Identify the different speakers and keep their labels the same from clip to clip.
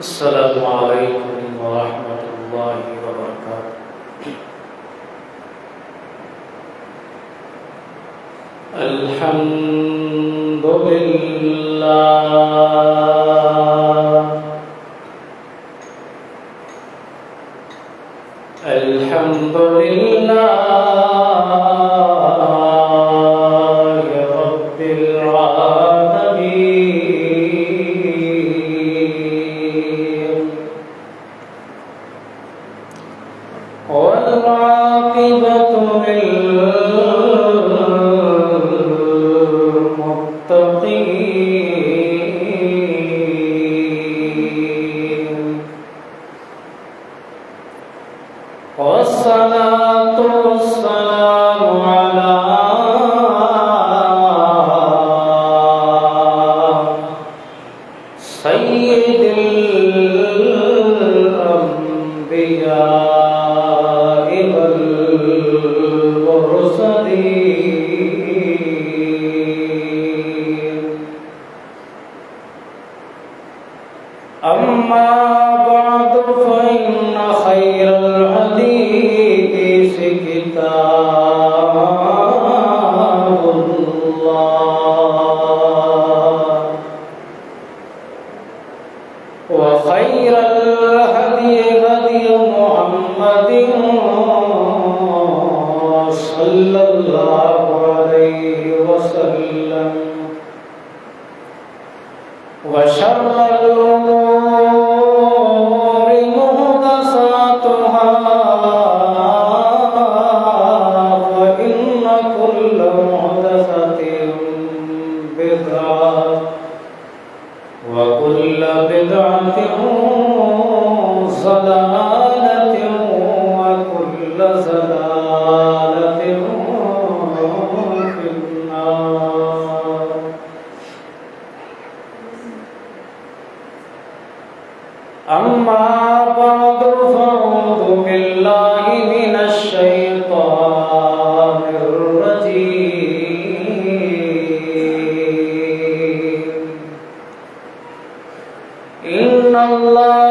Speaker 1: السلام عليكم ورحمة الله وبركاته. الحمد لله الحمد لله رب العالمين والعاقبة للمتقين والصلاة والسلام على سيد الأنبياء والمرسلين. أما بعد فإن خير الحديث كتاب الله وخير الهدي هدي محمد صلى الله عليه وسلم وشر الأمور محدثاتها فإن كل محدثة بدعة وكل بدعة ضلالة وكل ضلالة في النار. أما بعد فأعوذ بالله من الشيطان الرجيم. إن الله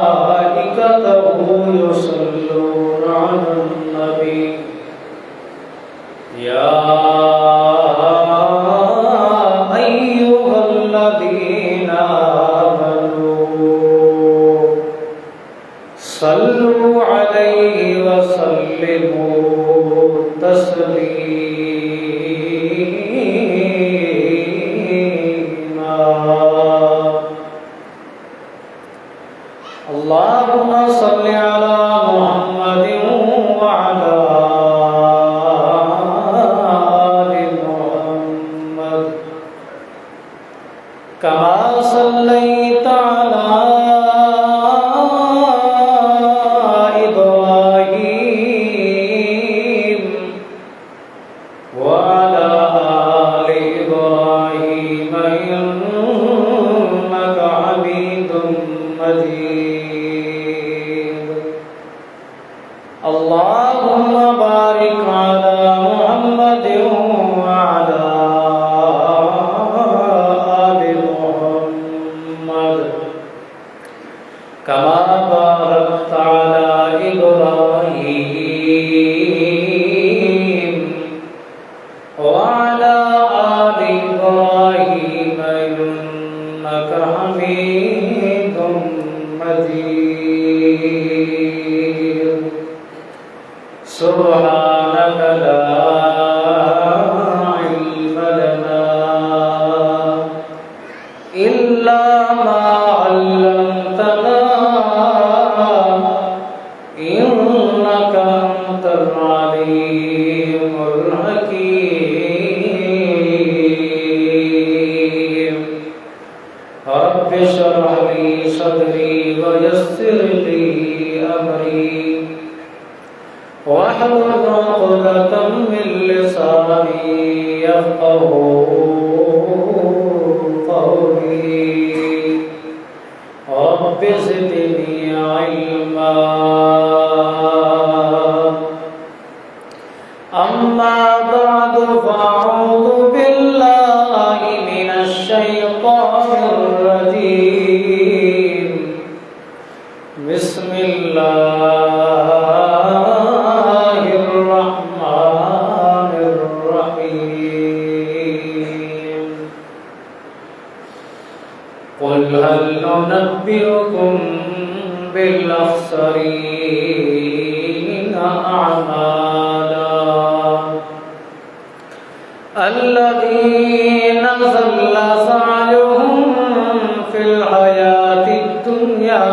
Speaker 1: وملائكته يصلون على النبي يا أيها الذين آمنوا صلوا عليه وسلموا تسليما. اللهم صل على محمد وعلى آل محمد كما صليت على إبراهيم وعلى آل إبراهيم إنك حميد مجيد. اللهم بارك على محمد وعلى آل محمد كما باركت على إبراهيم وعلى آل إبراهيم إنك حميد مجيد. سبحانك لا علم لنا إلا ما علمتنا إنك أنت العليم الحكيم. رب اشرح لي صدري ويسر لي أمري واحلل عقدة من لساني يفقهوا قولي. رب زدني علما. أما بعد فأعوذ بالله من हल नुनब्बिउकुम बिल अख्सरीना अअमाला अल्लज़ीना ज़ल्ला सअयुहुम फिल हयातिद दुन्या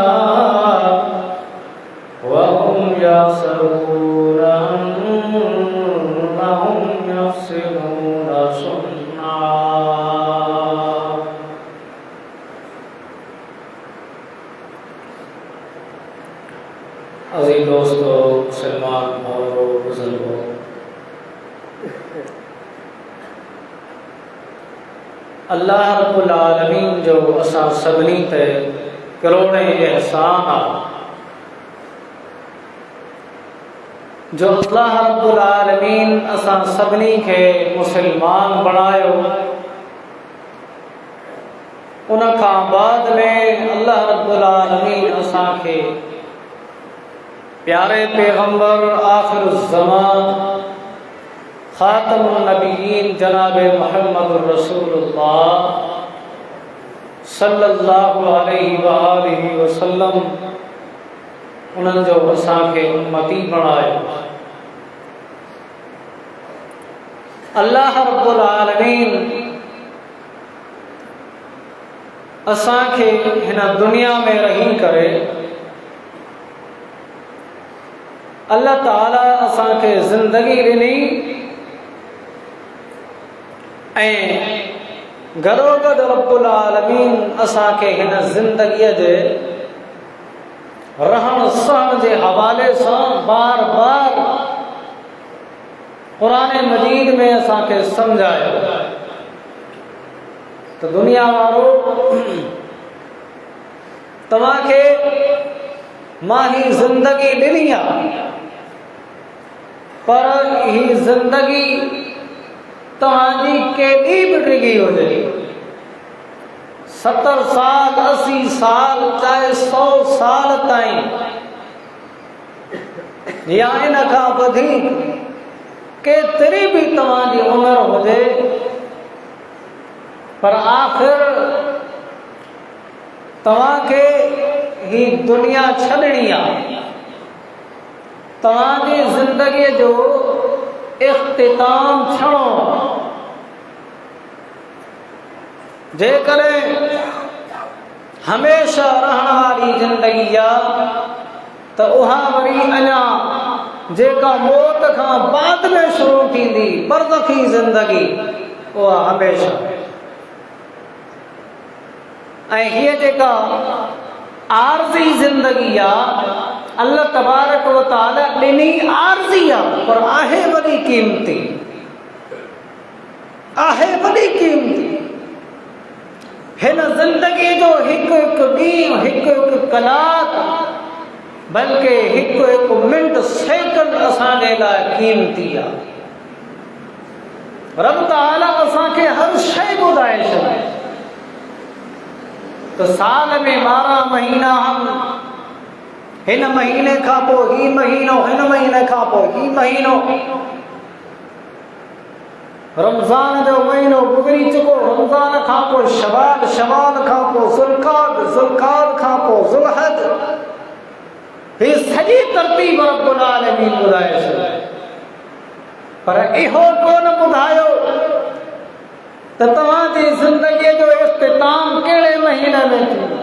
Speaker 1: व हुम यहसबूना अन्नहुम युहसिनूना सुन्ना। अज़ीज़ दोस्तों, मुसलमान भाइयों, बुजुर्गों, अल्लाह रब्बुल आलमीन जो असां सभिनी ते करोड़े एहसान आहे, जो अल्लाह रब्बुल आलमीन असां सभिनी खे मुसलमान बणायो, उन खां बाद में अल्लाह रब्बुल आलमीन असां खे प्यारे पैगंबर आखिरुज़्ज़मान ख़ातमुन नबिय्यीन जनाब मुहम्मदुर रसूलुल्लाह सल्लल्लाहु अलैहि व आलिहि वसल्लम उन्हनि जो असां खे उम्मती बणायो। अल्लाह रब्बुल आलमीन असां खे हिन दुनिया में रही करे अल्लाह ताला असां खे ज़िंदगी ॾिनी ऐं गॾोगॾु रब्बुल आलमीन असां खे हिन ज़िंदगीअ जे रहण सहण जे हवाले सां बार बार क़ुरान मजीद में असां खे सम्झायो त दुनिया वारो तव्हां खे मां ही ज़िंदगी ॾिनी आहे, पर ही ज़िंदगी तव्हांजी केॾी बि डिघी हुजे, 70 साल 80 साल चाहे 100 साल ताईं या इन खां वधीक केतिरी बि तव्हांजी उमिरि हुजे, पर आख़िर तव्हांखे ही दुनिया छॾणी आहे। तव्हांजी ज़िंदगीअ जो इख़्तिताम थियणो। जेकॾहिं हमेशह रहण वारी ज़िंदगी आहे त उहा वरी अञा जेका मौत खां बाद में शुरू थींदी बरज़खी ज़िंदगी, उहा हमेशह। ऐं हीअ जेका आरज़ी ज़िंदगी आहे अल्लाह तबारक व तआला ॾिनी आरज़ी आहे, पर आहे वॾी क़ीमती, आहे वॾी क़ीमती। हिन ज़िंदगी जो हिकु हिकु ॾींहुं, हिकु हिकु कलाक, बल्कि हिकु हिकु मिंट सेकंड असांजे लाइ क़ीमती आहे। रब ताला असांखे हर शइ ॿुधाए छॾी त साल में 12 महीना हम हिन महीने खां पोइ ही महीनो, हिन महीने खां पोइ ही महीनो, रमज़ान जो महीनो गुज़री चुको, रमज़ान खां पोइ शवाल, शवाल खां पोइ ज़ुल्क़ाद, ज़ुल्क़ाद खां पोइ ज़ुल्हज। ही सॼी तरतीब रब्बुल आलमीन ॿुधाए छॾी, पर इहो कोन ॿुधायो त तव्हांजी ज़िंदगीअ जो इख़्तिताम कहिड़े महीने में थींदो।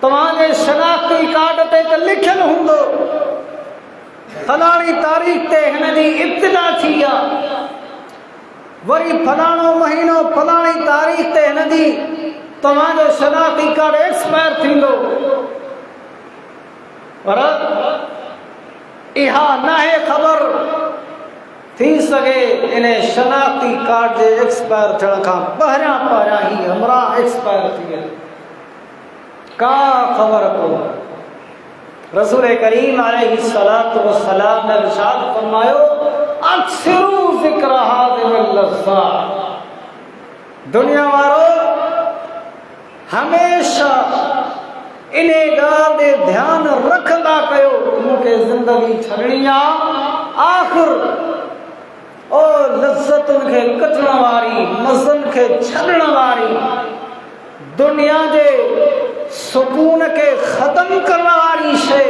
Speaker 1: तव्हांजे शनाख़्ती कार्ड ते त लिखियलु हूंदो फलाणी तारीख़ ते हिन जी इब्तिदा थी आहे, वरी फलाणो महीनो फलाणी तारीख़ ते हिन जी तव्हांजो शनाख़्ती कार्ड एक्सपायर थींदो, पर इहा नाहे ख़बर थी सघे इन शनाख़्ती कार्ड जे एक्सपायर थियण खां पहिरियां पहिरियां ही हमरा एक्सपायर थी विया, का ख़बर कोन्हे। रसूल करीम अलैहिस्सलातु वस्सलाम ने इरशाद फरमायो, अक्सिरू ज़िक्र हाज़िहिल लज़्ज़ात। दुनिया वारो हमेशा इन ॻाल्हि ते ध्यानु रखंदा कयो मूंखे ज़िंदगी छॾणी आहे। आख़िर ओ लज़्ज़तुनि खे कटण वारी, मज़नि खे छॾण वारी दुनिया जे सुकून के ख़त्म करण वारी शइ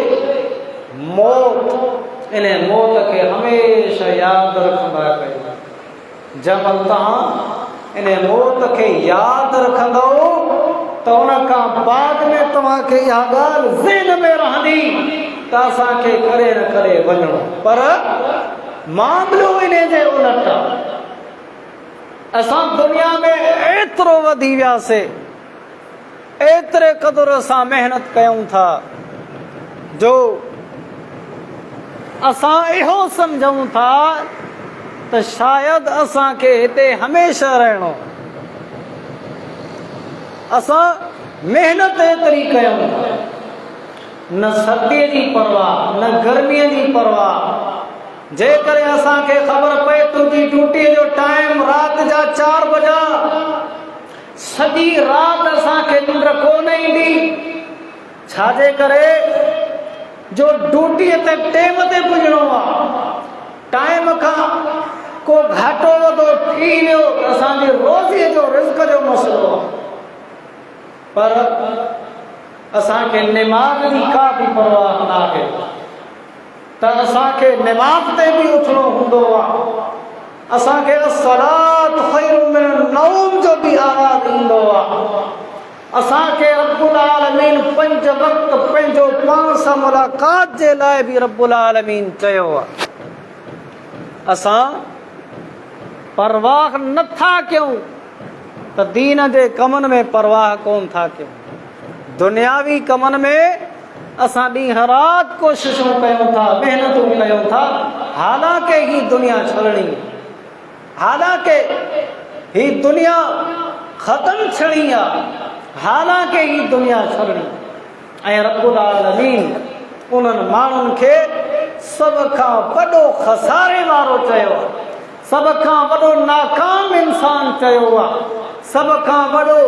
Speaker 1: मौत। इन मौत के हमेशा यादि रखंदा कयो। जब तव्हां इन मौत के यादि रखंदो त उन खां बाद में तव्हांखे इहा ॻाल्हि ज़हन में रहंदी त असांखे करे न करे वञणो। पर मामलो इन जे उलट आहे। असां दुनिया में एतिरो वधी वियासीं, एतिरे क़दुरु असां महिनत कयूं था जो असां इहो सम्झूं था त शायदि असांखे हिते हमेशह रहणो। असां महिनत एतिरी कयूं था, न सर्दीअ जी परवाह न गर्मीअ जी परवाह। जेकर असांखे ख़बर पए तुंहिंजी ड्यूटीअ जो टाइम राति जा 4 बजा, सॼी राति असांखे निंड कोन ईंदी। छाजे करे जो ड्यूटीअ ते टेम ते पुॼणो आहे। टाइम खां को घाटो वधो थी वियो असांजी रोज़ीअ जो रिज़्क जो मसइलो आहे। पर असांखे निमाज़ जी का बि परवाह न आहे त असांखे निमाज़ ते बि उथणो हूंदो आहे। असांखे सलात खैरुम मिनन नौम जो बि आवाज़ ईंदो आहे। असांखे रब्बुल आलमीन 5 वक़्त पंहिंजो पाण सां मुलाक़ात जे लाइ बि रब्बुल आलमीन चयो आहे। असां परवाह नथा कयूं त दीन जे कमनि में परवाह कोन था कयूं। दुनियावी कमनि में असां ॾींहं राति कोशिशूं कयूं था, महिनतूं कयूं था। हालांकि ही दुनिया छलणी, हालांकि ही दुनिया ख़त्म थियणी आहे, हालांकि ही दुनिया छलणी। ऐं रब्बुल आलमीन उन्हनि माण्हुनि खे सभ खां वॾो खसारे वारो चयो आहे, सभ खां वॾो नाकाम इंसान चयो आहे, सभ खां वॾो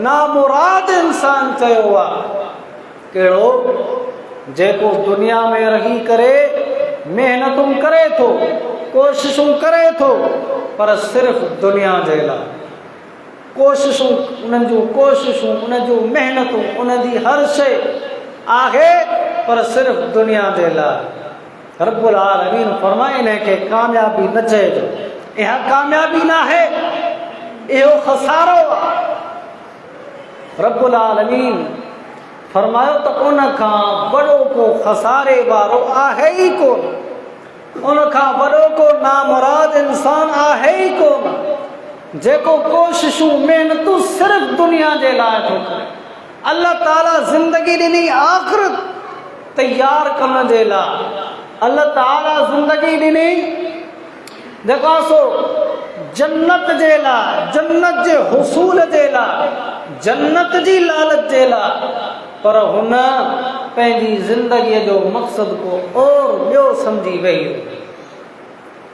Speaker 1: नामुराद इंसान चयो आहे। कहिड़ो? जेको दुनिया में रही करे महिनतूं करे थो, कोशिशूं करे थो, पर सिर्फ़ दुनिया जे लाइ। कोशिशूं, उन्हनि जूं कोशिशूं, उन जूं महिनतूं, उन जी हर शइ आहे पर सिर्फ़ दुनिया जे लाइ। रब्बुल आलमीन फरमाए इन खे कामयाबी न चइजो। इहा कामयाबी न आहे, इहो खसारो आहे। रब्बुल आलमीन फरमायो त उन खां वॾो को खसारे वारो आहे ई कोन, उन खां वॾो को नामुराद इंसान आहे ई कोन जेको कोशिशूं महिनतूं सिर्फ़ दुनिया जे लाइ थो करे। अल्लाह ताला ज़िंदगी ॾिनी आख़िरत तयारु करण जे लाइ। अल्लाह ताला ज़िंदगी ॾिनी जेका सो जन्नत जे लाइ, जन्नत जे हुसूल जे लाइ, जन्नत जी लालच जे लाइ। पर हुन पंहिंजी ज़िंदगीअ जो मक़सद को और ॿियो सम्झी वई।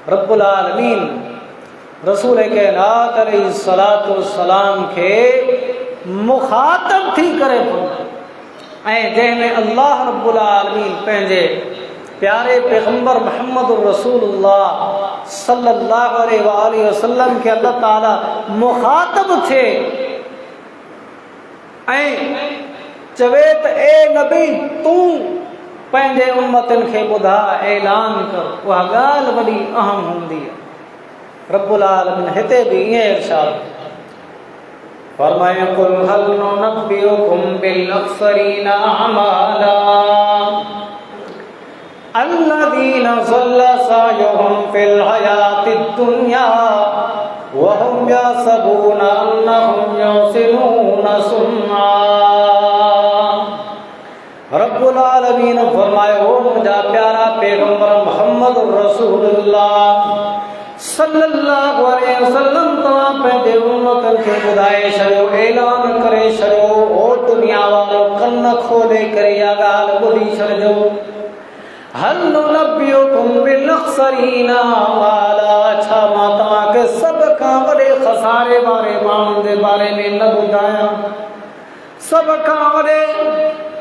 Speaker 1: रब्बुल आलमीन रसूल काइनात अलैहिस्सलातु वस्सलाम खे मुखातब थी करे ऐं जंहिंमें अल्लाह रब्बुल आलमीन पंहिंजे प्यारे पैगंबर मोहम्मद रसूलुल्लाह सल्लल्लाहु अलैहि वसल्लम खे अल्लाह ताला मुखातब थिए ऐं चवे त ए नबी तूं पंहिंजे उम्मतनि खे ॿुधा, ऐलान कर। उहा ॻाल्हि वॾी अहम हूंदी आहे। रब्बुल आलमीन हिते बि ईअं इरशाद फरमाए कुल हल नुनब्बिउकुम बिल अख़्सरीना अमाला अल्लज़ीना ज़ल्ला सअयुहुम फिल हयातिद दुनिया व हुम यहसबूना अन्नहुम युहसिनूना सुन्ना। रब्बुल आलमीन फरमायो मुंहिंजा प्यारा पैगंबर मोहम्मद रसूलुल्लाह सल्लल्लाहु अलैहि वसल्लम तव्हां पंहिंजे उम्मतनि खे ॿुधाए छॾियो, ऐलान करे छॾियो। ओ दुनिया वारो कन खोले करे इहा ॻाल्हि ॿुधी छॾिजो। हल नुनब्बिउकुम बिल अख़्सरीना अमाला, छा मां तव्हांखे सभ खां वॾे खसारे वारे माण्हुनि जे बारे में न ॿुधायां? सभ खां वॾे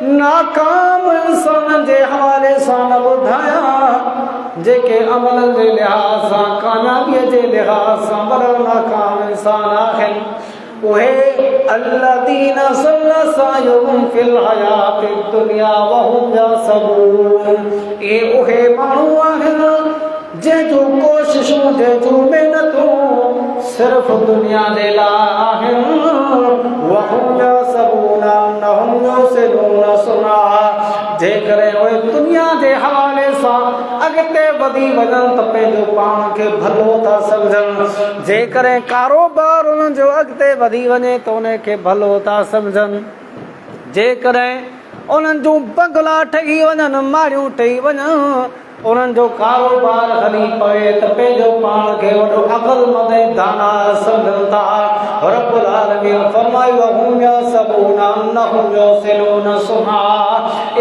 Speaker 1: नाकाम इंसान जे हवाले सां न ॿुधायां जेके अमल जे लिहाज़ सां, कामयाबीअ जे लिहाज़ सां वॾो नाकाम इंसान आहिनि? उहे अल्लज़ीना ज़ल्ला सायुहुम फिल हयातिद दुनिया वहुम यहसबून ए उहे माण्हू आहिनि जंहिंजूं कोशिशूं जंहिंजूं महिनतूं सिर्फ़ दुनिया जे लाइ आहिनि वहुम यहसबून अन्नहुम युहसिनून सुन्ना जेकॾहिं उहे दुनिया जे हवाले सां अॻिते वधी वञनि त पंहिंजो पाण खे भलो था सम्झनि जेकॾहिं कारोबार उन्हनि जो अॻिते वधी वञे त उन खे भलो था सम्झनि जेकॾहिं उन्हनि जूं बंगला ठही वञनि माड़ियूं ठही वञनि उन्हनि जो कारोबार हली पए त पंहिंजो पाण खे वॾो अक़लमंद ऐं दाना सम्झनि था रब्बुल आलमीन फरमायो वहुम यहसबून अन्नहुम युहसिनून सुन्ना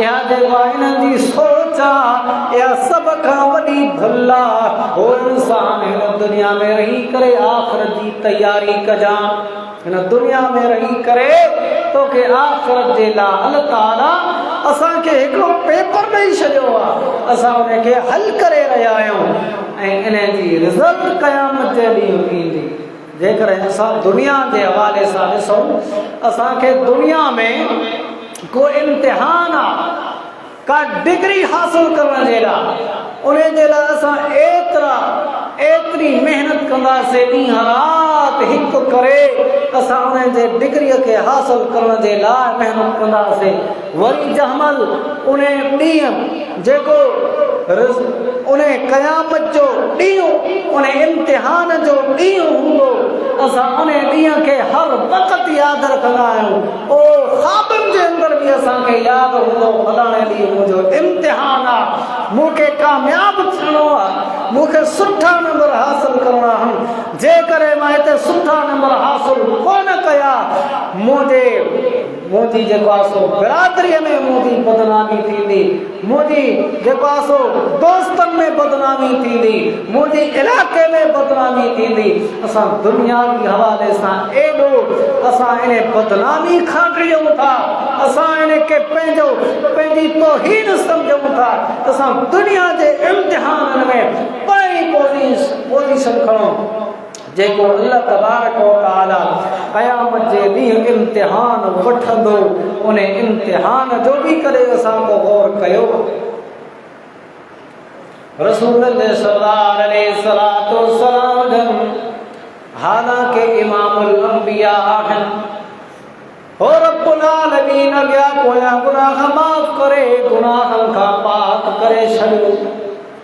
Speaker 1: इहा जेका हिननि जी सोच आहे इहा सभ खां वॾी भुल आहे हो इंसान हिन दुनिया में रही करे आख़िरत जी तयारी कजां हिन दुनिया में रही करे तोखे आख़िरत जे लाइ अल्लाह ताला असांखे हिकिड़ो पेपर ॾेई छॾियो आहे असां उनखे हल करे रहिया आहियूं ऐं इन जी रिज़ल्ट क़यामत जे ॾींहुं ईंदी जेकॾहिं असां दुनिया जे हवाले सां ॾिसूं असांखे दुनिया में को इम्तिहान आहे का डिग्री हासिल करण जे लाइ उन जे लाइ असां एतिरी महिनत कंदासीं ॾींहं राति हिकु करे असां उन जे डिग्रीअ खे हासिल करण जे लाइ महिनत कंदासीं वरी जंहिंमहिल उन ॾींहुं जेको उन क़यामत जो ॾींहुं उन इम्तिहान जो ॾींहुं हूंदो असां उन ॾींहं खे हर वक़्तु यादि रखंदा आहियूं ओ ख़्वाबनि जे अंदरि बि असांखे यादि हूंदो फलाणे ॾींहुं मुंहिंजो इम्तिहान आहे मूंखे कामयाबु थियणो आहे मूंखे सुठा नंबर हासिल करणा आहिनि जेकॾहिं मां हिते सुठा नंबर हासिल कोन कया मुंहिंजी जेको आहे सो बिरादरीअ में मुंहिंजी बदनामी थींदी मुंहिंजी जेको आहे सो दोस्तनि में बदनामी थींदी मुंहिंजे इलाइक़े में बदनामी थींदी असां दुनियावी हवाले सां एॾो असां इन बदनामी खां ड्रियूं था असां इन खे पंहिंजी तौहीन सम्झूं था असां दुनिया जे इम्तिहान में पहिरीं पोज़ीशन खणूं जेको अल्लाह तबारक व तआला क़यामत जे ॾींहुं इम्तिहान वठंदो उन इम्तिहान जो बि करे असां को गौर कयो रसूल सल्लल्लाहु अलैहि वसल्लम हालांकि इमामुल अंबिया आहिनि हो रब्बुल आलमीन अॻियां पोयां गुनाह माफ़ करे गुनाहनि खां पाक करे छॾियो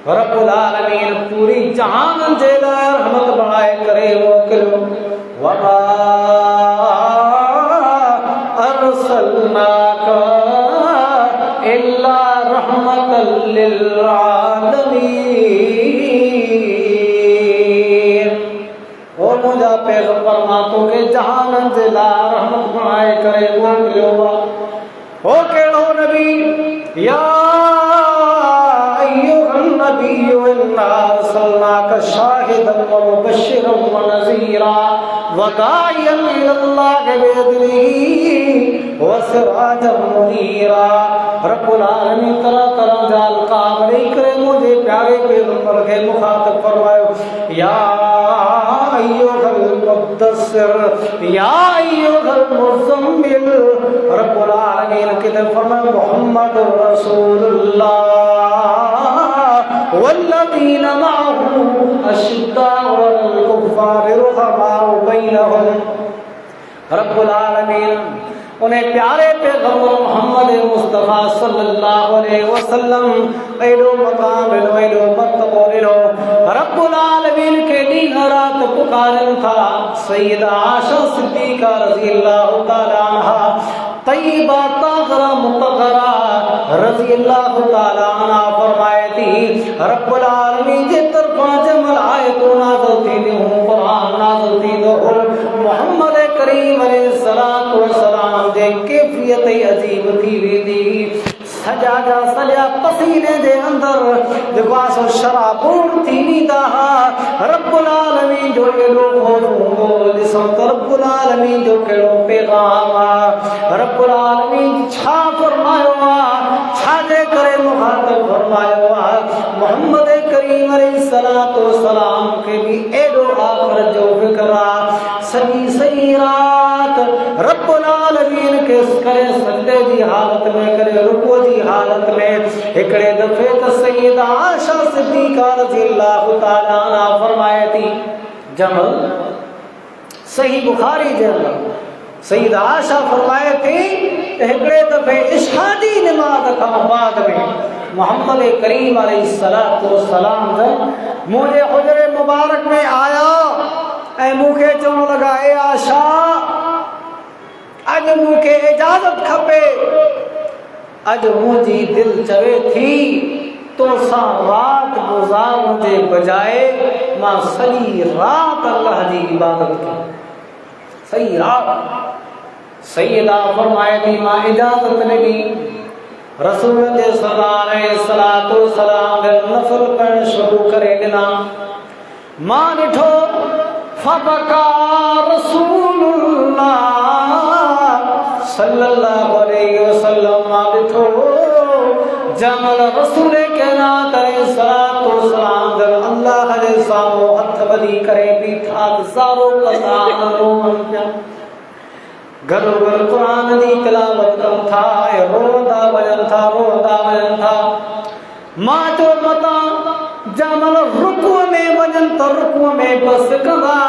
Speaker 1: रब्बुल आलमीन पूरी जहान जे लाइ रहमत बणाए करे मोकिलियो वमा अरसलनाका इल्ला रहमतल लिल आलमीन ओ मुंहिंजा पैगंबर मां तोखे जहान जे लाइ रहमत बणाए करे मोकिलियो हो कहिड़ो नबी या शाहिदन व मुबश्शिरन व नज़ीरा व दाइयन इलल्लाहि बिइज़्निही व सिराजन मुनीरा रब्बुल आलमीन तरह जा अलक़ाब ॾेई करे मुंहिंजे प्यारे पैगंबर खे मुखातिब फरमायो या अय्युहल मुद्दस्सिर या अय्युहल मुज़म्मिल रब्बुल आलमीन किथे फरमायो मुहम्मदुर रसूलुल्लाह वल्लज़ीन मअहू अशिद्दाउ अलल कुफ़्फ़ारि रुहमाउ बैनहुम रब्बुल आलमीन उन्हें प्यारे पैगंबर मोहम्मद मुस्तफा सल्लल्लाहु अलैहि वसल्लम एडो मकाम एडो मर्तबो एडो रब्बुल आलमीन के ॾींहं राति पुकारनि था सय्यदा आशा सिद्दीक़ा रज़ियल्लाहु ताला अन्हा तय्यबा ताहिरा मुतहरा रज़ियल्लाहु ताला अन्हा फरमाए थी रब्बुल आलमीन जे तरफ़ां जमल आयतूं नाज़िल थींदियूं क़ुरान नाज़िल थींदो मोहम्मद करीम अलैहिस्सलातु वस्सलाम जे कैफियत अजीब थी वेंदी सॼा जा सॼा पसीने जे अंदरि जेको आहे सो शराबूर थी वेंदा हुआ रब्बुल आलमीन जो एॾो ख़ौफ़ हूंदो ॾिसो त रब्बुल आलमीन जो कहिड़ो पैगाम आहे रब्बुल आलमीन छा फरमायो आहे छाजे करे मुखातिब फरमायो आहे मोहम्मद करीम अलैहिस्सलातु वस्सलाम खे बि एॾो आख़िरत जो फ़िक्र आहे सॼी रात रब्बुल आलमीन के करे सजदे जी हालत में, करे रुकू जी हालत में। हिकड़े दफ़े त सैयदा आयशा सिद्दीक़ा रज़ियल्लाहु ताला अन्हा फरमाए थी, जमल सही बुखारी जे अंदर सैयदा आयशा फरमाए थी हिकड़े दफ़े इशा जी नमाज खां बाद में मोहम्मद करीम अलैहिस्सलातु वस्सलाम मुझे हुजरे मुबारक में आया ऐं मूंखे चवण लगा, ए आशा अज मूंखे इजाजत खपे, अज मुझी दिल चवे थी तो सा रात गुजारण जे बजाए मां सॼी रात अल्लाह जी इबादत की। सही रात सैयदा फरमाए थी मां इजाजत न दी, रसूल जे सल्लल्लाहु अलैहि वसल्लम नफल पढ़ण शुरू करे ॾिना। मां ॾिठो फबका रसूलुल्लाह सल्लल्लाहु अलैहि वसल्लम, मां ॾिठो जमल रसूल कायनात अलैहिस्सलातु वस्सलाम अल्लाह जे साम्हूं हथ ॿधी करे बीठा ज़ारो कज़ान रोवन पिया, घरो घर कुरान जी तिलावत कनि था ऐं रोंदा वञनि था। मां चयो मतां जमल रुकुअ में वञनि त रुकुअ में बसि कंदा,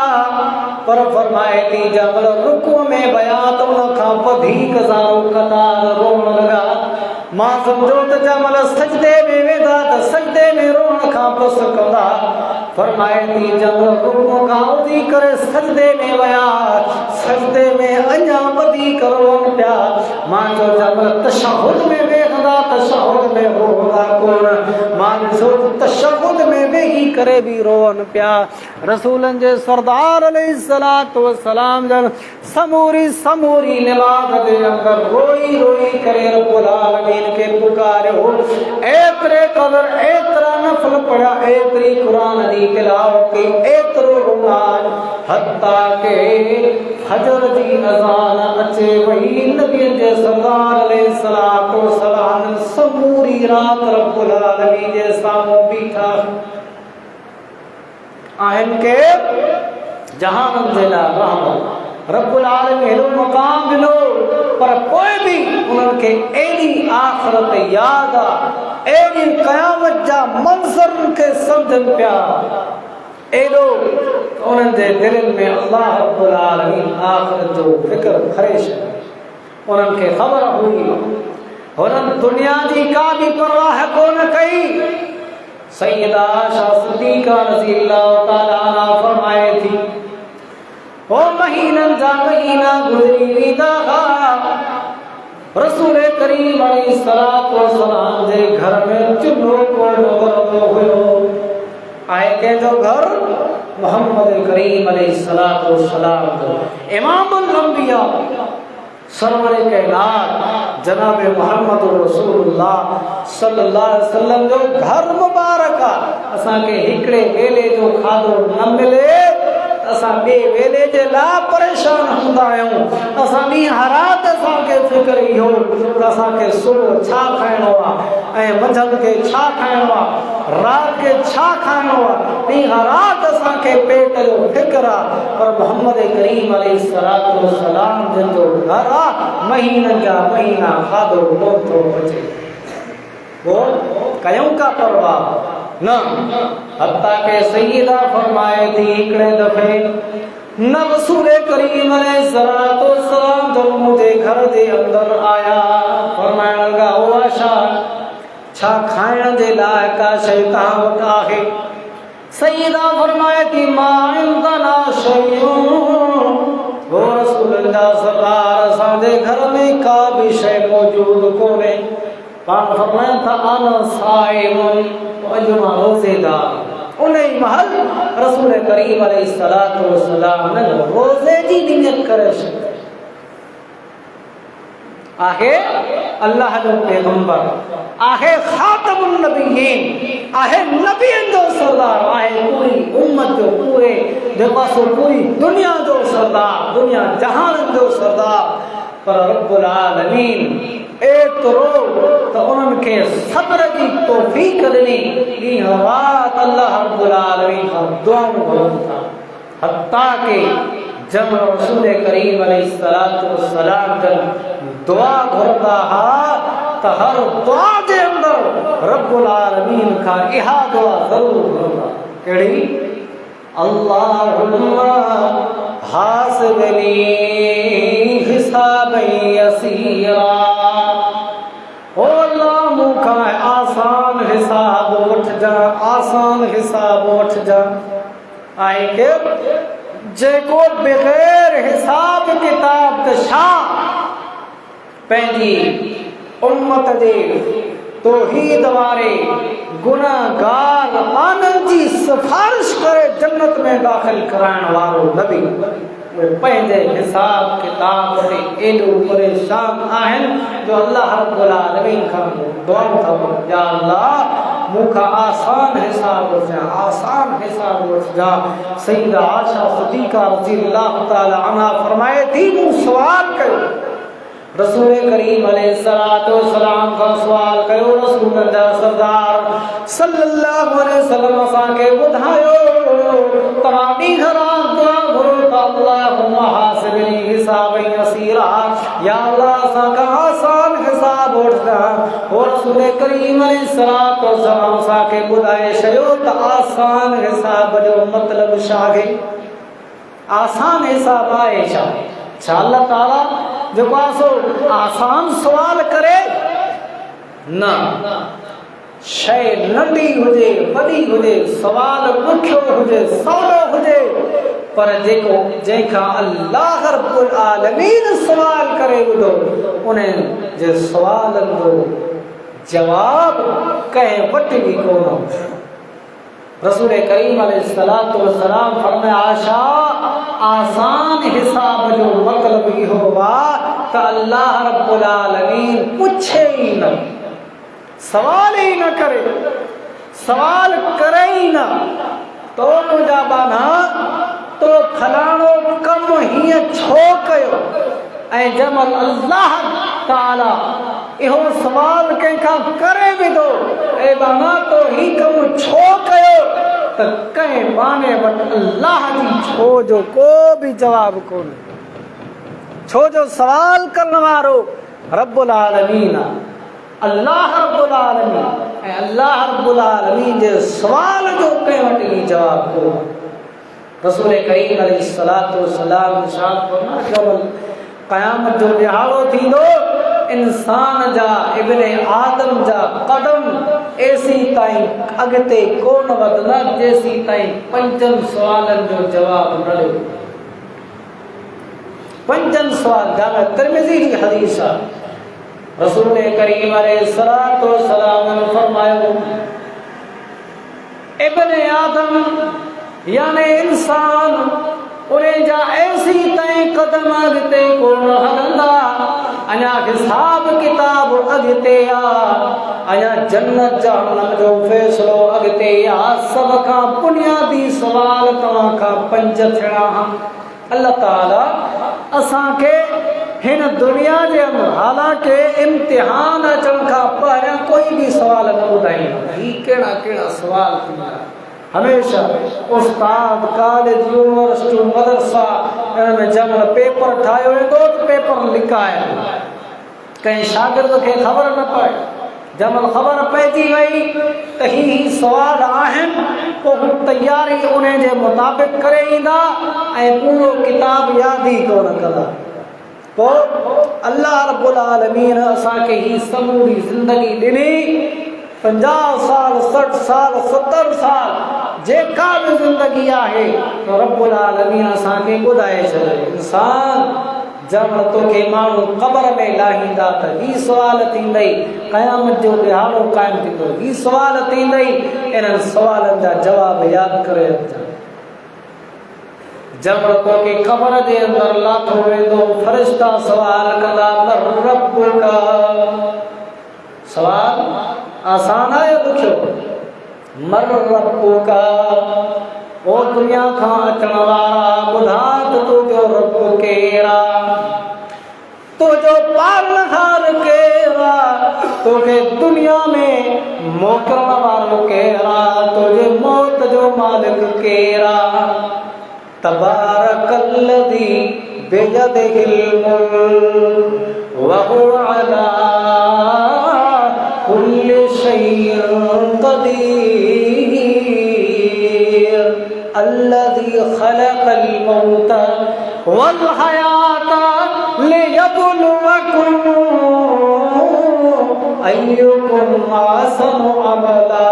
Speaker 1: पर फरमाए थी जमल रुकुअ में विया त उन खां वधीक ज़ारो कतार रोअण लॻा। मां सम्झो त जमल सजदे में वेंदा त सजदे में रोअण खां बसि कंदा। फरमाए थी जमल रुकुअ खां उथी करे सजदे में विया, सजदे में अञा वधीक रोअनि पिया। मां चयो जमल तशहुद में वेहंदा, तशहुद में रोअंदा कोन। मां ॾिसो तशहुद में वेही करे बि रोअनि पिया। रसूलनि जे सरदार अलैहिस्सलातु वस्सलाम जन समूरी नमाज़ जे अंदर रोई रोई करे रब्बुल आलमीन के पुकारियो। एतिरे क़दर एतिरा नफ़ल पढ़िया, एतिरी क़ुरान जी तिलावत कई, एतिरो रुमाल हत्ता के फजर जी अज़ान अचे वही नबी जे सरदार अलैहिस्सलातु वस्सलाम समूरी रात रब्बुल आलमीन जे साम्हूं बीठा आहिनि के जहान जे लाइ रहमत। रब्बुल आलमीन हेॾो मक़ाम ॾिनो, पर पोइ बि उन्हनि खे एॾी आख़िरत यादि आहे, एॾी क़यामत जा मंज़रनि खे सम्झनि पिया, एॾो उन्हनि जे दिलनि में अल्लाह रब्बुल आलमीन आख़िरत जो फ़िक्र खरे छॾियो। उन्हनि खे ख़बर हुई, हुननि दुनिया जी का बि परवाह कोन कई। सैयदा आयशा सिद्दीक़ा रज़ियल्लाहु ताला अन्हा फरमाए थी, ओ महीननि जा महीना गुज़री वेंदा हुआ, रसूल करीम अलैहिस्सलातु वस्सलाम जे घर में चुल्हो कोन ॿरंदो हुयो। आहे कंहिंजो घर? मोहम्मद करीम अलैहिस्सलातु वस्सलाम जो इमामुल अंबिया सरवरे कायनात जनाब मोहम्मद रसूलुल्लाह सल्लल्लाहु अलैहि वसल्लम जो घर मुबारक आहे। असांखे हिकिड़े वेले जो खाधो न मिले असां ॿिए वेले जे लाइ परेशान हूंदा आहियूं। असां ॾींहं राति असांखे फ़िक्र इहो त असांखे सुबुह छा खाइणो आहे ऐं मंझंदि खे छा खाइणो आहे, राति खे छा खाइणो आहे, ॾींहं राति असांखे पेट जो फ़िक्र आहे। पर मोहम्मद करीम अलैहिस्सलातु वस्सलाम जिन जो घर आहे, महीननि जा महीना खाधो कोन थो बचे। पोइ कयूं का परवाह न, हत्ता के सैयदा फरमाए थी हिकिड़े दफ़े न रसूल करीम अलैहिस्सलातु वस्सलाम जो मुंहिंजे घर जे अंदर आया। फरमाइण लॻा, ओ आयशा छा खाइण जे लाइ का शइ तव्हां वटि आहे? सैयदा फरमाए थी मां इंदना शयूं, ओ रसूल जा सरदार असांजे घर में का बि शइ मौजूदु कोन्हे। पाण फरमाइनि था अना साइमुन, अॼु मां रोज़ेदार। उन ई महल रसूल करीम अलैहिस्सलातु वस्सलाम ने रोज़े जी नियत करे छॾी। आहे अल्लाह जो पैगंबर, आहे खातमुन नबिय्यीन, आहे नबियनि जो सरदार, आहे पूरी उम्मत जो, पूरे जेको पूरी दुनिया जो सरदार, दुनिया जहान जो सरदार। पर रब्बुल आलमीन एतिरो त उन्हनि खे सब्र जी तौफ़ीक़ ॾिनी। ॾींहं राति अल्लाह रब्बुल आलमीन खां दुआऊं घुरनि था, हत्ता के जब रसूल करीम अलैहिस्सलाम जब दुआ घुरदा हा त हर दुआ जे अंदर रब्बुल आलमीन का इहा दुआ जरूर घुरदा कहिड़ी अल्लाहुम्मा हासिबनी हिसाबन यसीरा ओ अल्लाह मूंखा आसान हिसाब वठ जा आसान हिसाब वठ जा आए के जेको बगैर हिसाब किताब त छा पंहिंजी उम्मत जे तौहीद वारे गुनाहगार माननि जी सिफारिश करे जन्नत में दाख़िल कराइण वारो नबी उहे पंहिंजे हिसाब किताब ते एॾो परेशान आहिनि जो अल्लाह रब्बुल आलमीन खां दुआऊं था कनि या अल्लाह मूंखां आसान हिसाब वठिजां आसान हिसाब वठिजां। सईदा आयशा सिद्दीक़ा रज़ियल्लाहु ताला अन्हा फरमाए थी मूं सुवाल कयो रसूल करीम अलैहिस्सलाम का सवाल कयो रसूल जा सरदार सल्लल्लाहु अलैहि वसल्लम असांखे ॿुधायो तव्हां ॾींहं राति दुआ घुरो त अल्लाहुम्मा हासिबनी हिसाबन यसीरा या अल्लाह असांखां आसान हिसाब वठिजां। हो रसूल करीम अलैहिस्सलाम असांखे ॿुधाए छॾियो त आसान हिसाब जो मतिलबु छा आहे आसान हिसाब आहे छा अल्लाह ताला जेको आहे सो आसान सवाल करे न शइ नंढी हुजे वॾी हुजे सवाल ॾुखियो हुजे सवलो हुजे पर जेको जंहिंखां अल्लाह रब्बुल आलमीन सवाल करे ॿुधो उन जे सवालनि जो जवाब कंहिं वटि बि कोन रसूल करीम अलैहिस्सलातु वस्सलाम फरमाया आशा आसान हिसाब जो मतलब इहो आहे त अल्लाह रब्बुल आलमीन पुछे ई न सवाल ही न करे सवाल करे ही न तो मुंहिंजा बाना तो फलाणो कम हीअं छो कयो ऐं जमल अल्लाह ताला इहो सवाल कंहिंखां करे विधो ऐं बाना तो ही कम छो कयो त कंहिं माने वटि अल्लाह जी छो जो को बि जवाब कोन्हे छो जो सवाल करण वारो रब्बुल आलमीन आहे अल्लाह रब्बुल आलमीन ऐं अल्लाह रब्बुल आलमीन जे सवाल जो कंहिं वटि ई जवाब कोन्हे। रसूल करीम अलैहिस्सलातु वस्सलाम इरशाद फरमाया जब क़यामत जो ॾिहाड़ो थींदो इंसान जा इब्ने आदम जा कदम एसी ताईं अॻिते कोन वधंदा जेसी ताईं पंजनि सवालनि जो जवाब न ॾियो पंजनि सवाल जामे तिरमिज़ी जी हदीस आहे रसूल करीम अलैहिस्सलातु वस्सलाम ने फरमायो इब्ने आदम यानी इंसान उन्हें जा ऐसी ताईं कदम अॻिते कोन हलंदा अञा हिसाब किताब अॻिते आहे अञा जन्नत जहन्नम जो फ़ैसिलो अॻिते आहे सभ खां बुनियादी सवाल तव्हां खां पंज थियणा अल्लाह ताला असांखे हिन दुनिया जे अंदरि हालांकि इम्तिहान अचण खां पहिरियों कोई बि सवाल न ॿुधाईंदो ही कहिड़ा कहिड़ा सवाल थींदा हमेशा उस्ताद कॉलेज यूनिवर्सिटी मदरसा इनमें जब पेपर ठाहियो वेंदो त पेपर लिकाए कंहिं शागिर्द खे ख़बर न पए जब ख़बर पइजी वई त ही सवाल आहिनि पोइ हू तयारी उन जे मुताबिक़ करे ईंदा ऐं पूरो किताब यादि ई कोन कंदा पोइ अल्लाह रब्बुल आलमीन असांखे ही समूरी ज़िंदगी ॾिनी 50 साल 60 साल 70 साल जेका बि ज़िंदगी आहे तो रब्बुल आलमीन असांखे ॿुधाए छॾियो इंसान जब तोखे माण्हू क़बर में लाहींदा त ही सवाल थींदई क़यामत जो ॾिहाड़ो क़ाइमु थींदो ही सवाल थींदई इन्हनि सवालनि जा जवाब यादि करे रखजांइ जब तोखे क़बर जे अंदरि लाथो वेंदो फ़रिश्ता सवाल कंदा मर रब्बुका सवाल आसान आहे ॾुखियो मर रब्बुका ओ दुनिया खां अचण वारा ॿुधा त तुंहिंजो रब केरु आहे तुंहिंजो पालनहार केरु आहे तोखे दुनिया में मोकिलण वारो केरु आहे तुंहिंजे मौत जो मालिक केरु आहे तबारकल्लज़ी बियदिहिल मुल्क व हुवा अला कुल्लि शैइन क़दीर अल्लज़ी खलक़ल मौत वल हयाता लियब्लुवकुम अय्युकुम अहसनु अमला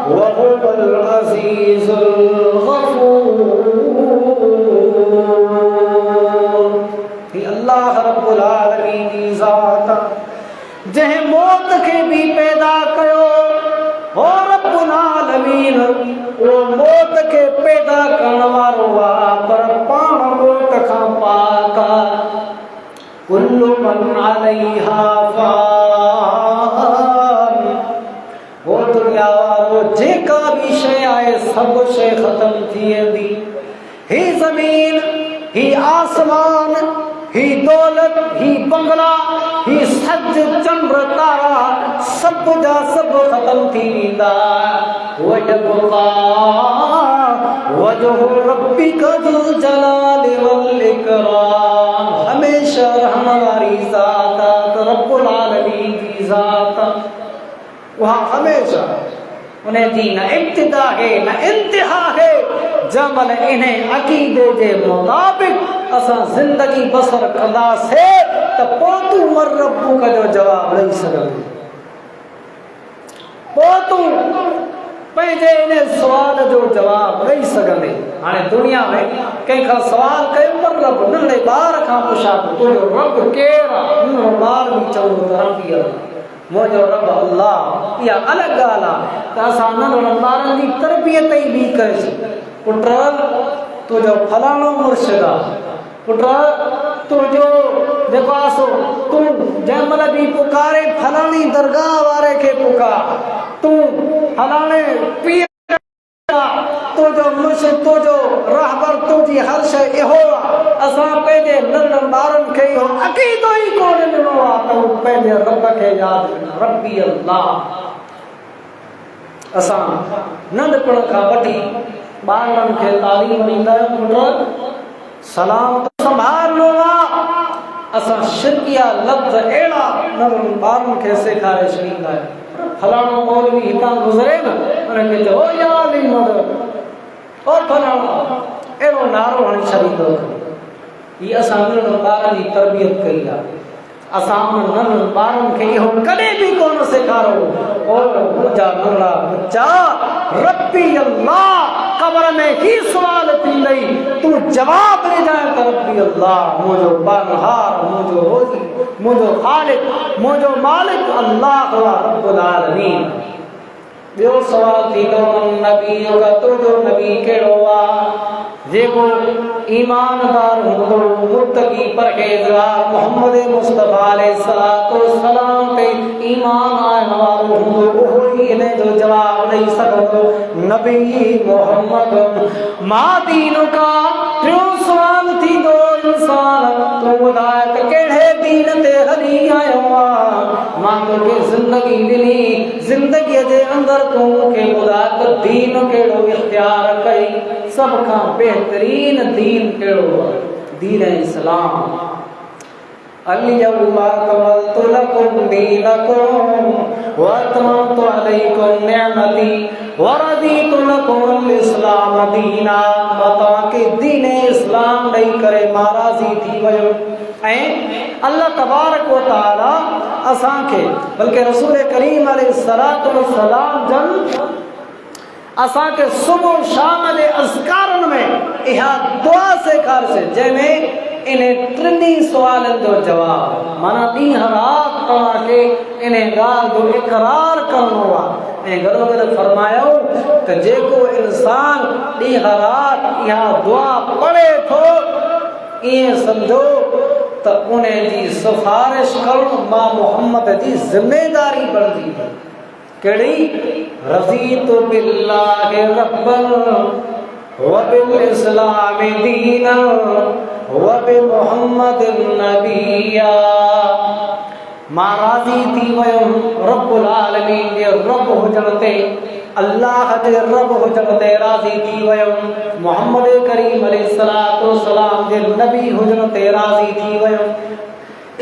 Speaker 1: व हुवल अज़ीज़ुल अल्लाह रब्बुल आलमीन जी ज़ात जंहिं मौत खे भी पैदा कयो हो रब्बुल आलमीन वो मौत खे पैदा करण वारो आहे पर पाण मौत खां पाक कुल्लु मन अलैहा फ़ान वो दुनिया वारो जेका भी शइ आहे सभु शइ ख़तम थी वेंदी ही ज़मीन ही आसमान ही दौलत ही बंगला ही सज चंद्र तारा सब जा सब खत्म थी वेंदा वयबका वजहु रब्बिका ज़ुल जलालि वल इकराम हमेशा रहने वाली ज़ात रब्बुल आलमीन की ज़ात वहाँ हमेशा उन्हें जी न इब्तिदा है न इंतहा है जमल इन्हें अकीदे जे मुताबिक असां जिंदगी बसर कंदासे त पोइ तूं मर रब्बुका जो जवाब ॾेई सघंदी पोइ तूं पंहिंजे इन सवाल जो जवाब ॾेई सघंदी हाणे दुनिया में कंहिंखां सवाल कयो मर रब नंढे ॿार खां पुछा तुंहिंजो रब केरु आहे नंढो ॿार बि चवंदो त रबी अल्लाह मुंहिंजो रब अल्लाह इहा अलॻि ॻाल्हि आहे त असां नंढड़नि ॿारनि जी तरबियत ई बि करे पुट तुंहिंजो फलाणो मुर्शिद आहे पुट तुंहिंजो जेको आहे सो तूं जंहिं महिल बि पुकारे फलाणी दरगाह वारे खे पुकार तूं फलाणे पीर तुंहिंजो मुर्शिद तुंहिंजो रहबर तुंहिंजी हर शइ इहो आहे असां पंहिंजे नंढनि ॿारनि खे इहो अक़ीदो ई कोन ॾिनो आहे त हू पंहिंजे रब खे यादि कनि रब्बी अल्लाह असां नंढपण खां वठी ॿारनि खे तालीम ॾींदा आहियूं पुट सलाम संभालणो आहे असां शिरकिया लफ़्ज़ अहिड़ा नंढनि ॿारनि खे सेखारे छॾींदा आहियूं फलाणो मौलवी हितां गुज़रे न हुनखे चओ या अली मदद ओ फलाणो अहिड़ो नारो हणी छॾींदो हीअ असां नंढनि ॿारनि जी तरबियत कई आहे असां नंढनि ॿारनि खे इहो कॾहिं बि कोन सेखारो ओ मुंहिंजा नंढड़ा बच्चा रब्बी अल्लाह क़बर में ही सुवाल थींदई तूं जवाब ॾिजांइ त रब्बी अल्लाह मुंहिंजो पालनहार मुंहिंजो रोज़ी मुंहिंजो ख़ालिक मुंहिंजो मालिक अल्लाह रब्बुल आलमीन ॿियो सवाल थींदो नबी का तुंहिंजो नबी कहिड़ो आहे जेको ईमानदार हूंदो मुत्तकी परहेज़गार मोहम्मद मुस्तफ़ा अलैहिस्सलातु वस्सलाम ते ईमान आणण वारो हूंदो उहो ई इन जो जवाब ॾेई सघंदो नबी मोहम्मद मां दीनुका टियों सवाल थींदो इंसान तूं ॿुधाए त कहिड़े दीन ते हली आयो आहे मां तोखे ज़िंदगी ॾिनी ज़िंदगीअ जे अंदरि तूं मूंखे ॿुधाए त दीन कहिड़ो इख़्तियार कई सभ खां बेहतरीन दीन कहिड़ो आहे दीन इस्लाम اليوم أكملت لكم دينكم وأتممت عليكم نعمتي ورضيت لكم الإسلام دينا बताके दीन इस्लाम ॾेई करे माराज़ी थी वियो ऐं अल्लाह तबारक व तआला असांखे बल्कि रसूल करीम अलैहिस्सलातु वस्सलाम जन असांखे सुबुह शाम जे अज़कारनि में इहा दुआ सेखारसे जंहिंमें इन टिनी सुवालनि जो जवाब माना ॾींहं राति तव्हांखे इन ॻाल्हि जो इक़रार करिणो आहे ऐं गॾो गॾु फरमायो त जेको इंसान ॾींहं राति इहा दुआ पढ़े थो ईअं सम्झो त उन जी सिफारिश करणु मां मोहम्मद जी ज़िमेदारी बणंदी कहिड़ी रज़ीतु बिल्लाहि रब्बन व बिल इस्लामि दीनन व बि मुहम्मदिन नबिय्या मां राज़ी थी वयुम रब्बुल आलमीन जे रब हुजण ते अल्लाह जे रब हुजण ते राज़ी थी वयुम मोहम्मद करीम अलैहिस्सलातु वस्सलाम जे नबी हुजण ते राज़ी थी वयुम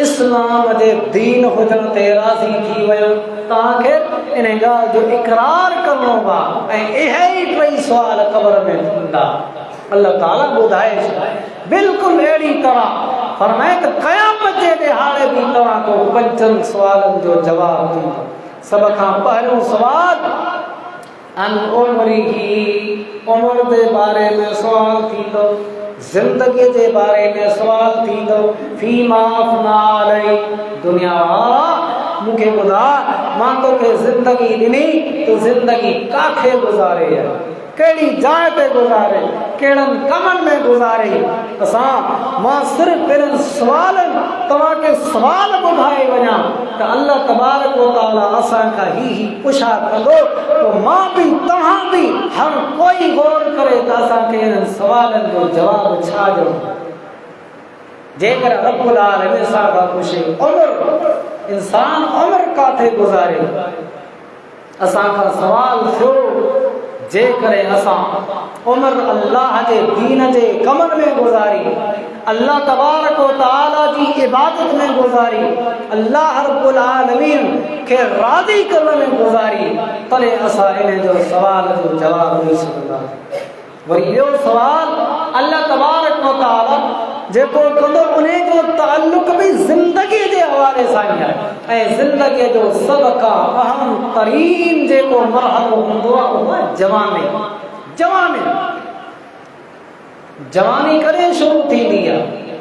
Speaker 1: इस्लाम जे दीन हुजण ते राज़ी थी वयुम तव्हांखे इन ॻाल्हि जो इक़रार करणो आहे ऐं इहे ई टई सुवाल क़ब्र में थींदा अल्लाह ताला ॿुधाए बिल्कुलु अहिड़ी तरह फरमाए त क़यामत जे ॾिहाड़े बि तव्हांखे पंजनि सुवालनि जो जवाबु ॾींदो सभ खां पहिरियों सुवाल अन उमरिही उमिरि जे बारे में सुवाल थींदो ज़िंदगीअ जे बारे में सुवाल थींदो फीमा अफ़ना अलैहि दुनिया मूंखे ॿुधा मां तोखे ज़िंदगी ॾिनी तूं ज़िंदगी काथे गुज़ारे आहे कहिड़ी जाइ ते गुज़ारे कहिड़नि कमनि में गुज़ारे मां सिर्फ़ु इन्हनि सुवालनि तव्हांखे सुवाल ॿुधाए वञा त अल्लाह तबारक व तआला असांखां ही पुछा कंदो पोइ मां बि तव्हां बि हर कोई गौर करे त असांखे इन्हनि सुवालनि जो जवाबु छा ॾियणो जेकर रब्बुल आलमीन असां खां पुछे उमिरि इंसान उमिरि काथे गुज़ारे असां खां सवाल थियो जेकर असां उमिरि अल्लाह जे दीन जे कमनि में गुज़ारी अल्लाह तबारक व तआला जी इबादत में गुज़ारी अल्लाह रब्बुल आलमीन खे राज़ी करण में गुज़ारी तॾहिं असां इन जो सवाल जो जवाबु ॾेई सघंदासीं वरी ॿियो सवाल अल्लाह तबारक व तआला जेको कंदो उन जो ताल्लुक़ बि ज़िंदगीअ जे हवाले सां ई आहे ऐं ज़िंदगीअ जो सभ खां अहम तरीन जेको मरहलो हूंदो आहे उहो आहे जवानी कॾहिं शुरू थींदी आहे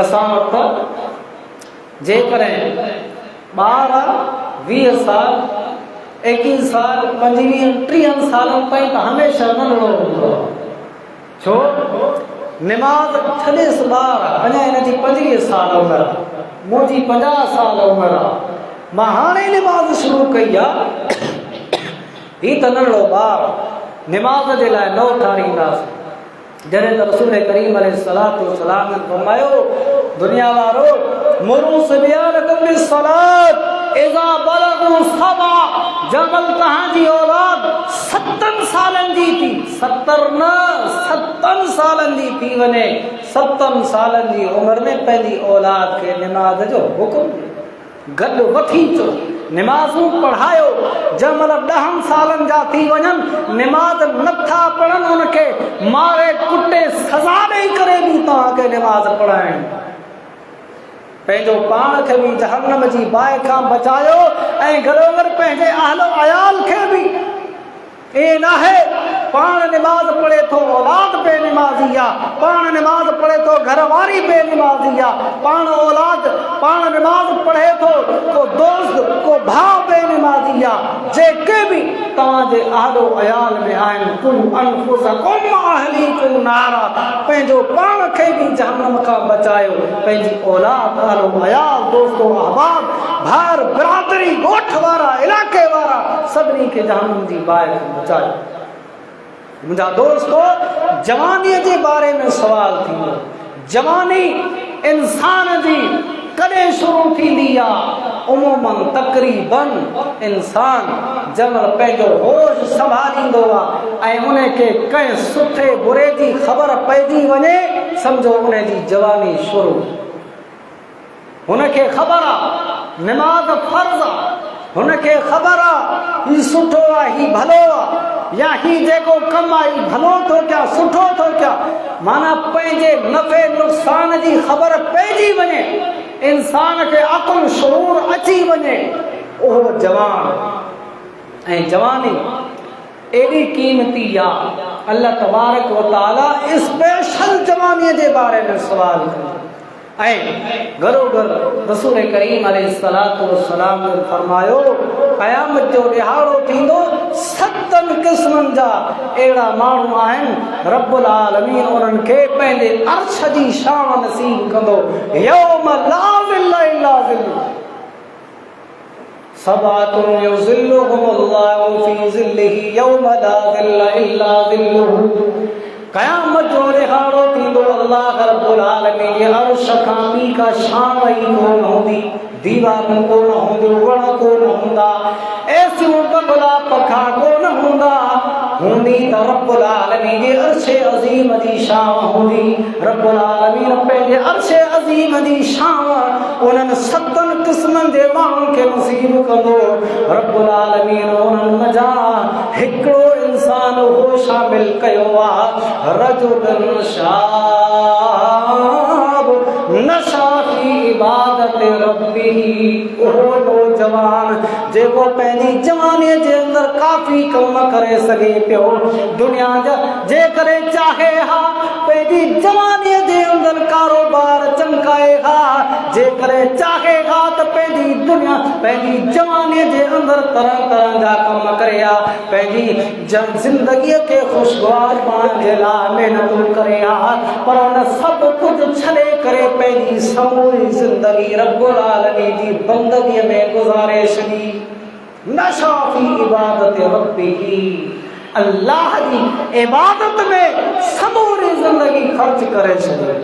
Speaker 1: असां वटि जेकॾहिं ॿार 20 साल 21 साल 25 30 सालनि ताईं त हमेशह नंढड़ो हूंदो आहे छो निमाज़ छॾेसि ॿार अञा हिनजी 25 साल उमिरि आहे मुंहिंजी 50 साल उमिरि आहे मां हाणे निमाज़ शुरू कई आहे ही त नंढड़ो ॿार निमाज़ जे लाइ न उथारींदासीं जॾहिं त रसूल करीम अलैहिस्सलातु वस्सलाम ने फरमायो दुनिया वारो मुरू सिबियानकुम बिस्सलात इज़ा बलगू सबा जबल तव्हांजी औलाद 70 सालनि जी थी 70 न 70 सालनि जी थी वञे 70 सालनि जी उमिरि में पंहिंजी औलाद खे निमाज़ जो हुकुम गॾु वठी अचो निमाज़ूं पढ़ायो जंहिंमहिल 10 सालनि जा थी वञनि निमाज़ नथा पढ़नि उनखे मारे कुटे सज़ा ॾेई करे बि तव्हांखे निमाज़ पढ़ाइण पंहिंजो पाण खे बि जहन्नम जी बाहि खां बचायो ऐं घरोघर पंहिंजे अहल अयाल खे बि ये ना है पान नमाज पढ़े तो औलाद पे नमाजिया पान नमाज पढ़े तो घरवारी पे नमाजिया पान औलाद पान नमाज पढ़े तो दोस्त को भाव पे नमाजिया जेके भी तव्हांजे आदो अयाल में आहिनि तू अनफुसकुम अहलीकुम नारा पंहिंजो पाण खे बि जहन्नम खां बचायो पंहिंजी औलाद आलो अयाल दोस्तो अहबाब भार बिरादरी ॻोठ वारा इलाइक़े वारा सभिनी खे जहन्नम जी बाहि बचायो मुंहिंजा दोस्तो जवानीअ जे बारे में सुवाल थींदो जवानी इंसान जी कॾहिं शुरू थींदी आहे उमूमन तक़रीबन इंसान जंहिंमहिल पंहिंजो होश संभालींदो आहे ऐं उनखे कंहिं सुठे बुरे जी ख़बर पइजी वञे सम्झो उनजी जवानी शुरू हुनखे ख़बर आहे निमाज़ फर्ज़ आहे हुनखे ख़बर आहे ही सुठो आहे ही भलो आहे या ही जेको कमु आहे ही भलो थो कया सुठो थो कया माना पंहिंजे नफ़े नुक़सान जी ख़बर पइजी वञे इंसान खे अक़ुल शऊर अची वञे उहो जवान ऐं जवानी एॾी क़ीमती आहे अल्लाह तबारक व तआला स्पेशल जवानीअ जे बारे में सुवाल कंदो ऐं घरोघर रसूल करीम अलैहिस्सलातु वस्सलाम ने फरमायो क़यामत जो ॾिहाड़ो थींदो 7 क़िस्मनि जा अहिड़ा माण्हू आहिनि रब्बुल आलमीन उन्हनि खे पंहिंजे अर्श जी शान नसीब कंदो यौम ला ज़िल्ला इल्ला ज़िल्लुहु सबातुन युज़िल्लुहुमुल्लाहु फ़ी ज़िल्लिही यौम ला ज़िल्ला इल्ला ज़िल्लुहु क़यामत जो ॾिहाड़ो थींदो अल्लाह रब्बुल आलमीन जे अर्श खां ॿी का शान ई कोन हूंदी, दीवारूं कोन हूंदियूं, वण कोन हूंदा, ऐसियूं बंगला पखा कोन हूंदा, हूंदी त रब्बुल आलमीन जे अर्श अज़ीम जी शान हूंदी। रब्बुल आलमीन पंहिंजे अर्श अज़ीम जी शान उन्हनि 7 क़िस्मनि जे माण्हुनि खे नसीब कंदो। रब्बुल आलमीन उन्हनि मज़ा हिकिड़ो इंसान हो शामिल कयो आहे, रजुलन शाब नशा फी इबादत रब्बिही, उहो नौजवान जेको पंहिंजी जवानीअ जे अंदरि काफ़ी कम करे सघे पियो। दुनिया जा जे करे चाहे हा पंहिंजी जवानीअ जे अंदरि कारोबार चमकाए हा, जे करे चाहे हा त पंहिंजी दुनिया पंहिंजी जवानीअ जे अंदरि तरह तरह जा कम करे हा, पंहिंजी ज़िंदगीअ खे ख़ुशगवार पाइण जे लाइ महिनतूं करे हा, पर उन सभु कुझु छॾे करे पंहिंजी समूरी ज़िंदगी रब्बुल आलमीन जी बंदगीअ में गुज़ारे छॾी। नशा फी इबादत रब्बिही, अल्लाह जी इबादत में समूरी ज़िंदगी ख़र्च करे छॾी।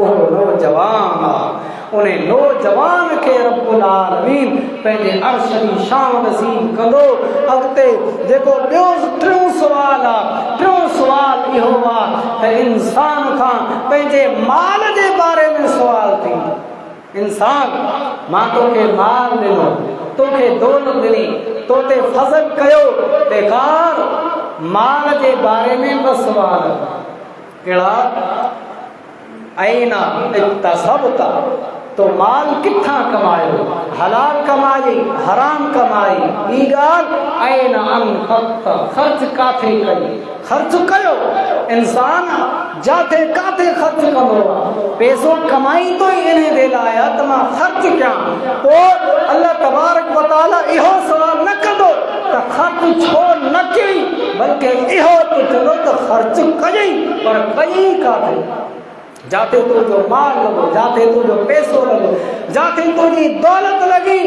Speaker 1: उहो नौजवान आहे, उन नौजवान खे रब्बुल आलमीन पंहिंजे अर्श जी शान नसीब कंदो। अॻिते जेको टियों सुवाल आहे, टियों सुवाल इहो आहे त इंसान खां पंहिंजे माल जे बारे में सुवाल थी। इंसान, मां तोखे माल ॾिनो, तोखे दौलत ॾिनी, तो ते फज़ल कयो, तंहिंखां माल जे बारे में बि सुवाल कहिड़ा ऐना इक्तसबता, तो माल किथां कमायो, हलाल कमाई हराम कमाई, ॿी ॻाल्हि ऐना अनफक़्ता, ख़र्च काथे कई, ख़र्च कयो। इंसान जाते काथे ख़र्च कंदो आहे, पैसो कमाईंदो ई इन जे लाइ आहे त मां ख़र्च कयां। पोइ अल्लाह तबारक व तआला इहो सवाल न कंदो त ख़र्च छो न कई, बल्कि इहो पुछंदो त ख़र्च कई, पर कई काथे। जाते तुंहिंजो माल लॻो, जाते तुंहिंजो पैसो लॻो, जाते तुंहिंजी दौलत लॻी,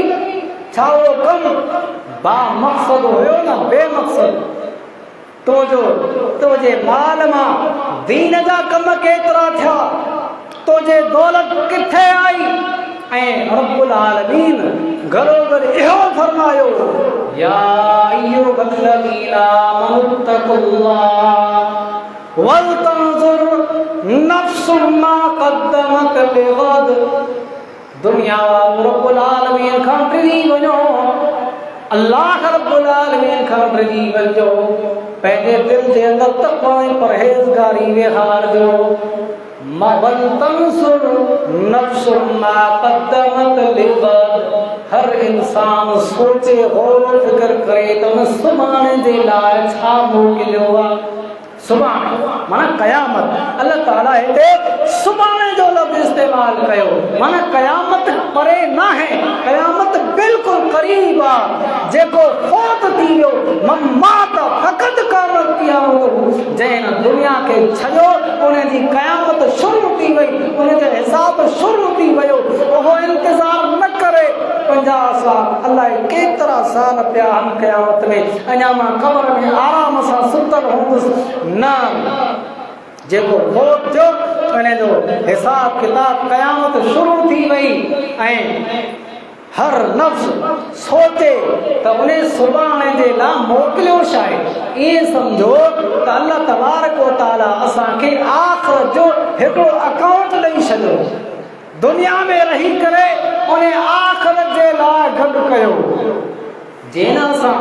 Speaker 1: छा उहो कमु बा मक़सद हुयो न बेमक़सद? तुंहिंजे माल मां दीन जा कम केतिरा थिया, तुंहिंजे दौलत किथे आई? ऐं रब्बुल आलमीन घरोघर इहो फरमायो, या अय्युहल्लज़ीना आमनुत्तक़ुल्लाह वलतंजुर नफ्सुम मा क़द्दमत लिग़द। दुनिया रब्बुल आलमीन खां डिॼी वञो, अल्लाह रब्बुल आलमीन खां डिॼी वञो, पंहिंजे दिल जे अंदरि तक़वा ऐं परहेज़गारी विहारजो। वलतंजुर नफ्सुम मा क़द्दमत लिग़द, हर इंसान सोचे गौर फिक्र करे त उन सुभाणे जे लाइ छा मोकिलियो आहे। सुभाणे माना क़यामत, अल्लाह ताला हिते सुभाणे जो लफ़्ज़ इस्तेमाल कयो, माना क़यामत परे न आहे, क़यामत बिल्कुलु क़रीब आहे। जेको फ़ौत थी वियो, ममात फ़क़त क़यामत क़यामत, जंहिं दुनिया खे छॾियो उन जी क़यामत शुरू थी वई, उन जो हिसाब शुरू थी वियो। उहो इंतज़ार न करे 50 साल, अलाए केतिरा साल पिया आहिनि क़यामत में, अञा मां क़ब्र में आराम सां सुतल हूंदुसि न। जेको फ़ौत थियो उन जो हिसाब किताब क़यामत शुरू थी वई, ऐं हर नफ़्स सोचे त उन सुभाणे जे लाइ मोकिलियो छा आहे। ईअं सम्झो त अल्लाह तबारक व तआला असांखे आख़िरत जो हिकिड़ो अकाउंट ॾेई छॾियो, दुनिया में रही करे उन आख़िरत जे लाइ गॾु कयो। जेन सां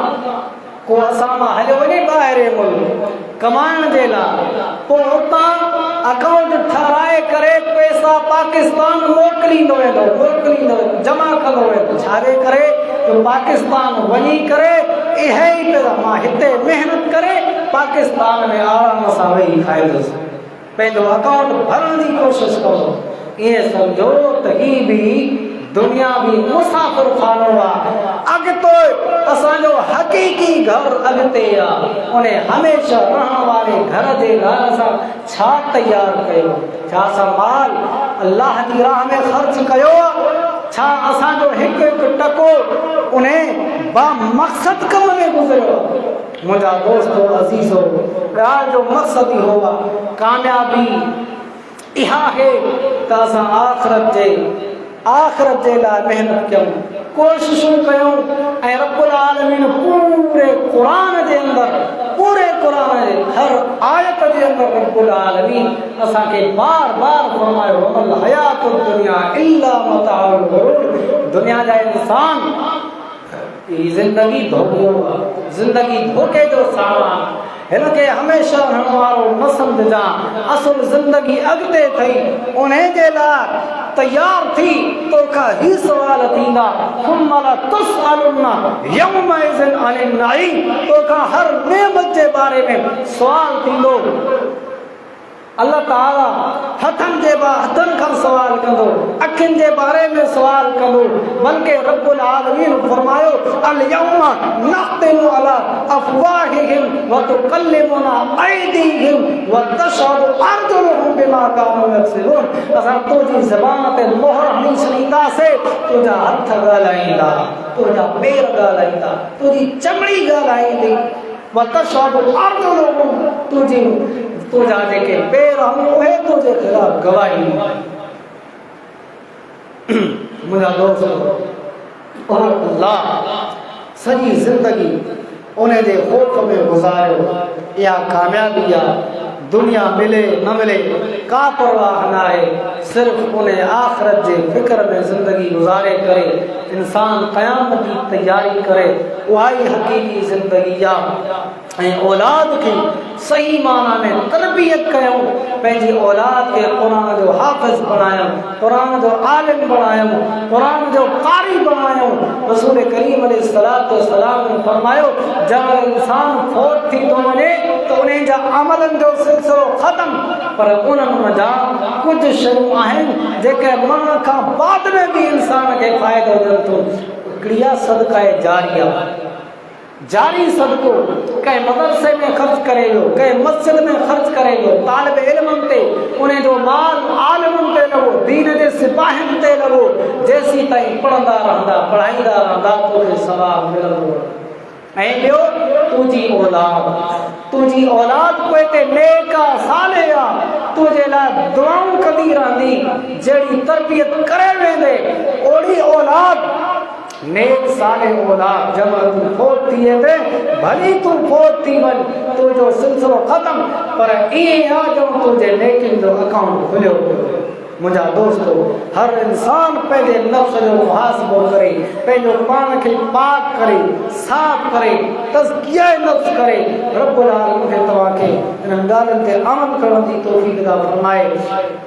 Speaker 1: को असां मां हलियो वञे ॿाहिरि मुल्क कमाइण जे लाइ, पोइ उतां अकाउंट ठाराए करे पैसा पाकिस्तान मोकिलींदो वेंदो, जमा कंदो वेंदो, छाजे करे तो पाकिस्तान वञी करे इहे ई पैसा मां हिते महिनत करे पाकिस्तान में आराम सां वेही खाईंदुसि, पंहिंजो अकाउंट भरण जी कोशिशि कंदो। ईअं सम्झो त ही बि दुनिया भी मुसाफ़िर खानो आहे, अॻिते असांजो हक़ीक़ी घर अॻिते आहे। उन हमेशह रहण वारे घर जे लाइ असां छा तयारु कयो, छा असां माल अल्लाह जी राह में ख़र्च कयो, छा असांजो हिकु हिकु टको उन बा मक़सद कम में गुज़रियो। मुंहिंजा दोस्तो अज़ीज़ो, ॻाल्हि जो मक़सदु इहो आहे कामयाबी इहा है त असां आख़िरत जे लाइ महिनत कयूं, कोशिशूं कयूं ऐं रब्बुल आलमीन पूरे क़ुरान जे हर आयत जे अंदरि रब्बुल आलमीन असांखे बार बार फरमायो वमल हयातुद दुनिया इल्ला मताउल गुरूर। दुनिया जा इंसान जिंदगी धोखे जो सामान, हिनखे हमेशह हणण वारो न सम्झजां। असुल ज़िंदगी अॻिते थई, उन जे लाइ तयार थी तोखां ही सवाल थींदा सुम्म लतुसअलुन यौमइज़िन अनिन नईम। तोखां हर नेमत जे बारे में सवाल थींदो। अल्लाह ताला हथनि खां सवाल कंदो, अखियुनि जे बारे में सवाल कंदो, बल्कि रब्बुल आलमीन फरमायो अल यौमा नख्तिमु अला अफ़वाहिहिम व तुकल्लिमुना ऐदीहिम व तशहदु अर्जुलुहुम बिमा कानू यक्सिबून। असां तुंहिंजी ज़बान ते मोहर हणी छॾींदासीं, तुंहिंजा हथ ॻाल्हाईंदा, तुंहिंजा पेर ॻाल्हाईंदा, तुंहिंजी चमड़ी ॻाल्हाईंदी। व तशहदु अर्जुलुहुम, तुंहिंजा जेके पेर आहिनि उहे तुंहिंजे ख़िलाफ़ गवाही। मुंहिंजा दोस्त, अल्लाह सॼी ज़िंदगी उन जे ख़ौफ़ में गुज़ारियो। इहा कामयाबी आहे। दुनिया मिले न मिले का परवाह न आहे, सिर्फ़ उन आख़िरत जे फ़िक्र में ज़िंदगी गुज़ारे करे इंसान क़यामत जी तयारी करे, उहा ई हक़ीक़ी ज़िंदगी आहे। ऐं औलाद खे सही माना में तरबियत कयूं, पंहिंजी औलाद खे क़ुरान जो हाफ़िज़ बणायूं, क़ुरान जो आलिम बणायूं, क़ुरान जो क़ारी बणायूं। रसूल करीम अलैहिस्सलाम ने फरमायो जब इंसान फौत थी तो वञे त उन जा अमलनि जो सिलसिलो ख़तम, पर उन्हनि मज़ा कुझु शयूं आहिनि जेके मरण खां बाद में बि इंसान खे फ़ाइदो ॾियनि थो। हिकिड़ी आहे सदका जारिया। जारी सदको कंहिं मदरसे में ख़र्च करे लो, कंहिं मस्जिद में ख़र्च करे लो, तालिब इल्मनि ते उन जो माल आलिमनि ते लॻो, दीन जे सिपाहियुनि ते लॻो। जेसीं ताईं पढ़ंदा रहंदा, पढ़ाईंदा रहंदा, तोखे सवाब मिलंदो। ऐं ॿियो तुंहिंजी औलाद कोई ते नेक आहे, साले आहे, तुंहिंजे लाइ दुआऊं कंदी रहंदी। जहिड़ी तरबियत करे वेंदे ओड़ी औलाद नेक साले औलाद जब तूं फौत थी वेंदे, भली तूं फौत थी वञ, तुंहिंजो सिलसिलो ख़तम, पर ईअं आहे जो तुंहिंजे नेकिन जो अकाउंट खुलियो पियो। मुंहिंजा दोस्तो, हर इंसान पंहिंजे नफ़्स जो मुहासिबो करे, पंहिंजो पाण खे पाक करे, साफ़ करे, तज़किया नफ़्स करे। रब्बुल आलमीन खे तव्हांखे इन्हनि ॻाल्हियुनि ते अमल करण जी तौफ़ीक़ अता फ़रमाए।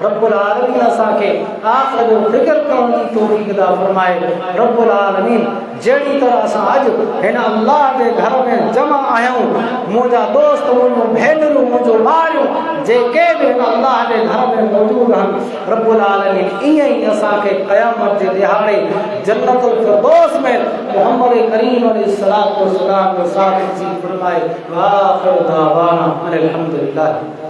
Speaker 1: रब्बुल आलमीन असांखे आख़िरत जो फ़िक्र करण जी तौफ़ीक़ अता फ़रमाए। रब्बुल आलमीन जहिड़ी तरह असां अॼु हिन अल्लाह जे घर में जमा आहियूं, मुंहिंजा दोस्त, मुंहिंजो भेनरूं, मुंहिंजो ॿारियूं जेके बि हिन अल्लाह जे घर में मौजूदु आहिनि, रब्बुल आलमीन ईअं ई असांखे क़यामत जे ॾिहाड़े जन्नतुल फिरदौस में मुहम्मद करीम अलैहिस्सलातु वस्सलाम जो साथ नसीब फरमाए। व आख़िरु दावाना अनिल हम्दुलिल्लाह।